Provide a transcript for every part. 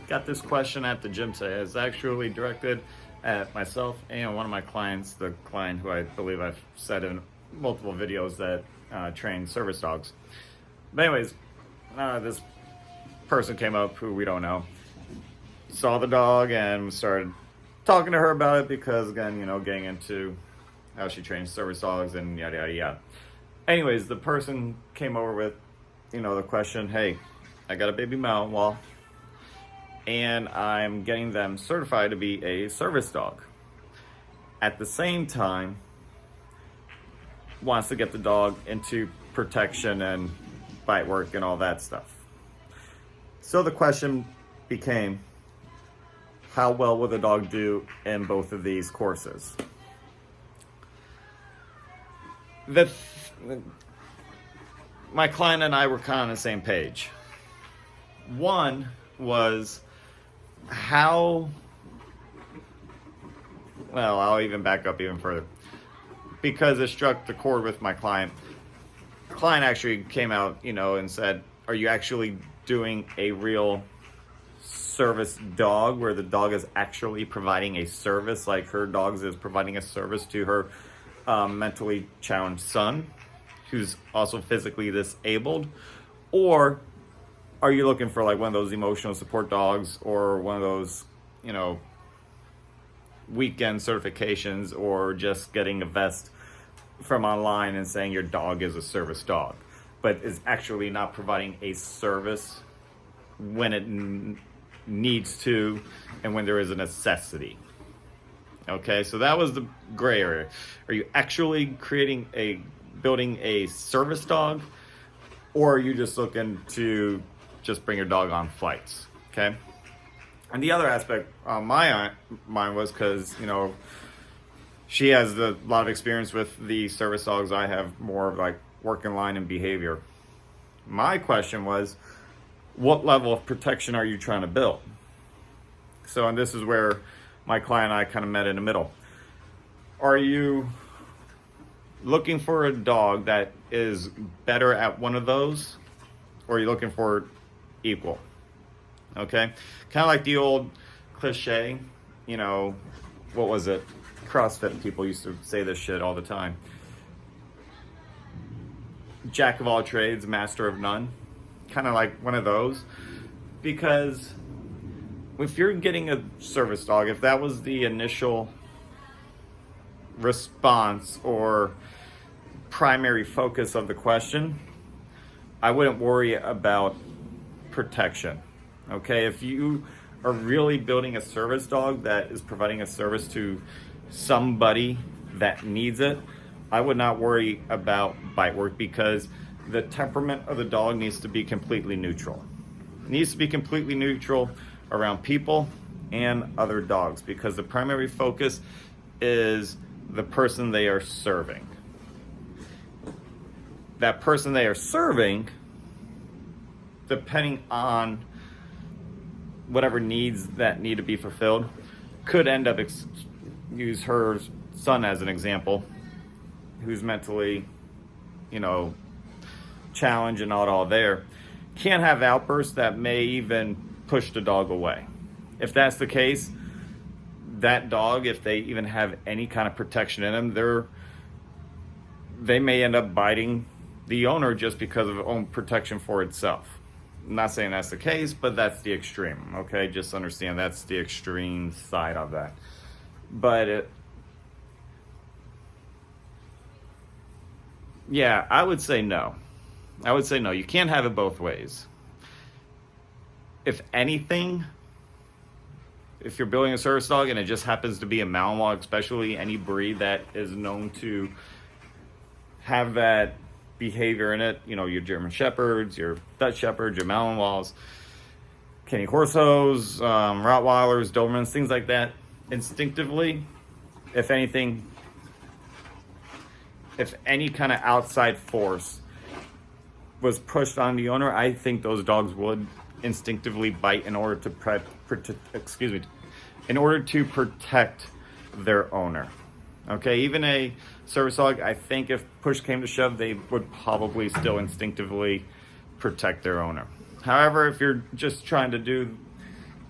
got this question at the gym today. It's actually directed at myself and one of my clients, the client who I believe I've said in multiple videos that trains service dogs. But anyways, this person came up who we don't know, saw the dog and started talking to her about it because, again, getting into how she trains service dogs and yada, yada, yada. Anyways, the person came over with, the question, hey, I got a baby Malinois and I'm getting them certified to be a service dog. At the same time, wants to get the dog into protection and bite work and all that stuff. So the question became, how well will the dog do in both of these courses? My client and I were kind of on the same page. One was I'll even back up even further because it struck the chord with my client. The client actually came out, and said, are you actually doing a real service dog where the dog is actually providing a service, like her dog is providing a service to her mentally challenged son who's also physically disabled? Or are you looking for like one of those emotional support dogs or one of those, weekend certifications, or just getting a vest from online and saying your dog is a service dog, but is actually not providing a service when it needs to and when there is a necessity? Okay, so that was the gray area. Are you actually building a service dog, or are you just looking to just bring your dog on flights? Okay. And the other aspect on my mind was because, she has a lot of experience with the service dogs. I have more of like working line and behavior. My question was, what level of protection are you trying to build? So, and this is where my client and I kind of met in the middle. Are you looking for a dog that is better at one of those, or are you looking for equal? Okay, kind of like the old cliche, what was it? CrossFit people used to say this shit all the time. Jack of all trades, master of none. Kind of like one of those. Because if you're getting a service dog, if that was the initial response or primary focus of the question, I wouldn't worry about protection. Okay, if you are really building a service dog that is providing a service to somebody that needs it, I would not worry about bite work, because the temperament of the dog needs to be completely neutral. It needs to be completely neutral around people and other dogs, because the primary focus is the person they are serving. That person they are serving, depending on whatever needs that need to be fulfilled, could end up use her son as an example, who's mentally, challenged and not all there, can have outbursts that may even push the dog away. If that's the case, that dog, if they even have any kind of protection in them, they may end up biting the owner just because of own protection for itself. I'm not saying that's the case, but that's the extreme. Okay, just understand that's the extreme side of that. But I would say no. You can't have it both ways. If anything, if you're building a service dog and it just happens to be a Malinois, especially any breed that is known to have that behavior in it, your German Shepherds, your Dutch Shepherds, your Malinois, Cane Corsos, Rottweilers, Dobermans, things like that, instinctively, if anything, if any kind of outside force was pushed on the owner, I think those dogs would instinctively bite in order to protect their owner. Okay, even a service dog, I think if push came to shove, they would probably still instinctively protect their owner. However, if you're just trying to do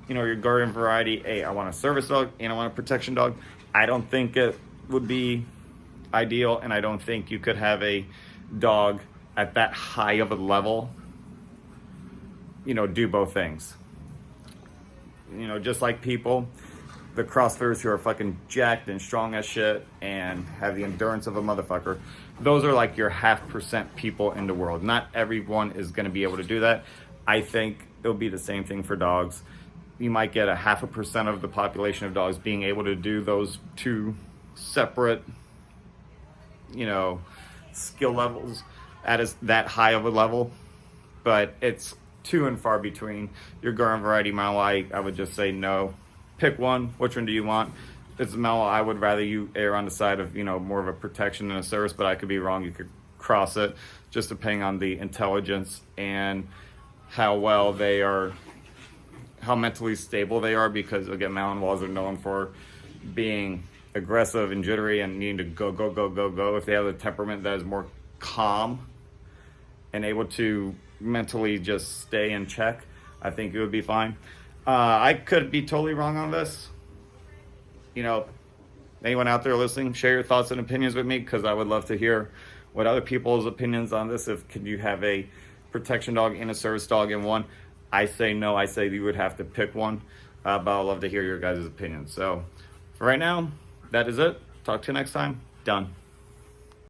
your garden variety, hey, I want a service dog and I want a protection dog, I don't think it would be ideal, and I don't think you could have a dog at that high of a level, do both things. Just like people, the CrossFitters who are fucking jacked and strong as shit and have the endurance of a motherfucker, those are like your 0.5% people in the world. Not everyone is going to be able to do that. I think it'll be the same thing for dogs. You might get a 0.5% of the population of dogs being able to do those two separate, skill levels at that high of a level, but it's few and far between. Your garden variety Malinois, I would just say no. Pick one. Which one do you want? If it's Malinois, I would rather you err on the side of, more of a protection than a service, but I could be wrong. You could cross it, just depending on the intelligence and how well they are, how mentally stable they are, because again, Malinois are known for being aggressive and jittery and needing to go, go, go, go, go. If they have a temperament that is more calm and able to mentally just stay in check, I think it would be fine. I could be totally wrong on this. Anyone out there listening, share your thoughts and opinions with me, because I would love to hear what other people's opinions on this. Can you have a protection dog and a service dog in one? I say no. I say you would have to pick one, but I'd love to hear your guys' opinions. So for right now, that is it. Talk to you next time. Done.